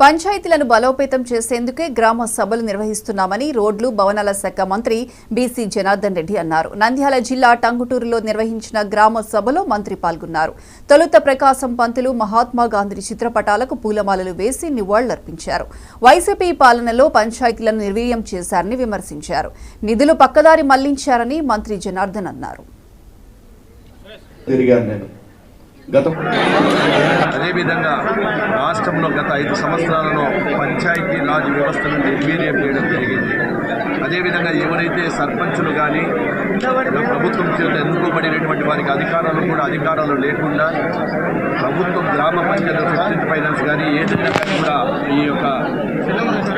పంచాయతీలను బలోపేతం చేసేందుకే గ్రామ సభలు నిర్వహిస్తున్నామని రోడ్లు భవనాల శాఖ మంత్రి బీసీ జనార్దన్ రెడ్డి అన్నారు. నంద్యాల జిల్లా టంగుటూరులో నిర్వహించిన గ్రామ సభలో మంత్రి పాల్గొన్నారు. తొలుత ప్రకాశం పంతులు మహాత్మా గాంధీ చిత్రపటాలకు పూలమాలలు వేసి నివాళులర్పించారు. వైసీపీ పాలనలో పంచాయతీలను నిర్వీర్యం చేశారని విమర్శించారు. నిధులు పక్కదారి మళ్లించారని మంత్రి జనార్దన్ అన్నారు. అదేవిధంగా రాష్ట్రంలో గత 5 సంవత్సరాలలో పంచాయతీ రాజ్ వ్యవస్థను నిర్వీర్యం చేయడం జరిగింది. అదేవిధంగా ఎవరైతే సర్పంచులు కానీ ప్రభుత్వం చేత ఎన్నుకోబడినటువంటి వారికి అధికారాలు లేకుండా ప్రభుత్వం గ్రామ పంచాయతీ ఫైనాన్స్ కానీ ఏదైనా కానీ కూడా ఈ యొక్క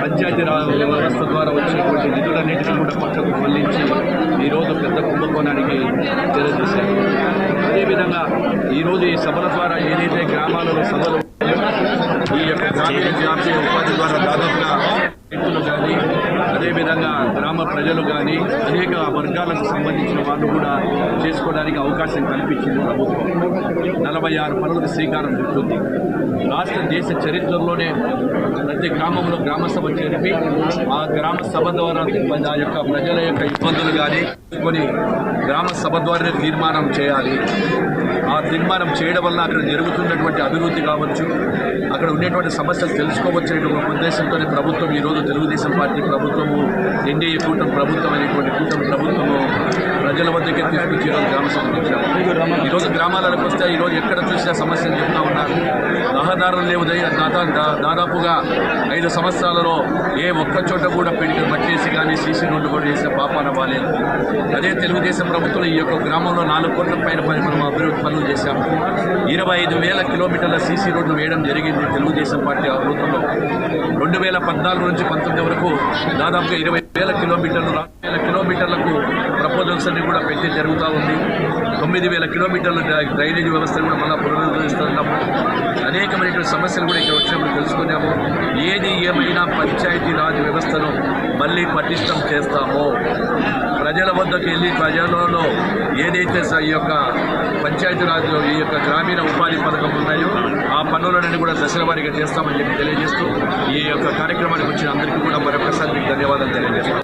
పంచాయతీ రాజ్ వ్యవస్థ ద్వారా వచ్చినటువంటి నిధులన్నింటినీ కూడా పక్కకు మళ్లించి ఈరోజు పెద్ద కుంభకోణానికి తెలియజేశారు. అదేవిధంగా ఈరోజు ఈ సభల ద్వారా ఏదైతే గ్రామాలలో సభలు ఈ యొక్క గ్రామీణ జాతీయ ఉపాధి ద్వారా దాదాపుగా రైతులు కానీ అదేవిధంగా గ్రామ ప్రజలు కానీ అనేక వర్గాలకు సంబంధించిన వాళ్ళు కూడా చేసుకోవడానికి అవకాశం కల్పించింది ప్రభుత్వం. 46 పనులకు శ్రీకారం చుట్టింది. రాష్ట్ర దేశ చరిత్రలోనే ప్రతి గ్రామంలో గ్రామ సభ జరిపి ఆ గ్రామ సభ ద్వారా ఆ యొక్క ప్రజల యొక్క ఇబ్బందులు కానీ కొన్ని గ్రామ సభ ద్వారా తీర్మానం చేయాలి. ఆ తీర్మానం చేయడం వల్ల అక్కడ జరుగుతున్నటువంటి అభివృద్ధి కావచ్చు, అక్కడ ఉండేటువంటి సమస్యలు తెలుసుకోవచ్చనేటువంటి ఉద్దేశంతోనే ప్రభుత్వం ఈరోజు తెలుగుదేశం పార్టీ ప్రభుత్వము, ఎన్డీఏ కూటమి ప్రభుత్వం అనేటువంటి కూటమి ప్రభుత్వము ప్రజల వద్దకే తీసుకొచ్చి ఈరోజు గ్రామ సభ చేశారు. ఈరోజు గ్రామాలకు వస్తే ఈరోజు ఎక్కడ చూసినా సమస్యలు చెప్తా ఉన్నారు. రహదారులు లేవు. దాదాపుగా 5 సంవత్సరాలలో ఏ ఒక్క చోట కూడా పెడితే పట్టేసి కానీ సీసీ రోడ్డు కూడా చేసిన పాపాన బాలేదు. అదే తెలుగుదేశం ప్రభుత్వం ఈ యొక్క గ్రామంలో 4 కోట్ల పైన మనం అభివృద్ధి పనులు చేశాము. 25,000 కిలోమీటర్ల సీసీ రోడ్లు వేయడం జరిగింది తెలుగుదేశం పార్టీ ప్రభుత్వంలో. 2014 నుంచి 19 వరకు దాదాపుగా 20,000 కిలోమీటర్లు 40,000 కిలోమీటర్లకు ప్రపోజల్స్ అన్ని కూడా పెట్టి జరుగుతూ ఉంది. 9,000 కిలోమీటర్ల డ్రైనేజ్ వ్యవస్థను కూడా మళ్ళీ పునరుద్ధరిస్తున్నాము. అనేకమైనటువంటి సమస్యలు కూడా ఇక్కడ వచ్చినప్పుడు తెలుసుకున్నాము. ఏది ఏమైనా పంచాయతీ రాజ్ వ్యవస్థను మళ్ళీ పటిష్టం చేస్తామో, ప్రజల వద్దకు వెళ్ళి ప్రజలలో ఏదైతే ఈ యొక్క పంచాయతీరాజ్ ఈ యొక్క గ్రామీణ ఉపాధి పథకం ఉన్నాయో ఆ పనులన్నీ కూడా దశల వారీగా చేస్తామని చెప్పి తెలియజేస్తూ ఈ యొక్క కార్యక్రమానికి వచ్చిన అందరికీ కూడా మరొకసారి మీకు ధన్యవాదాలు తెలియజేస్తాం.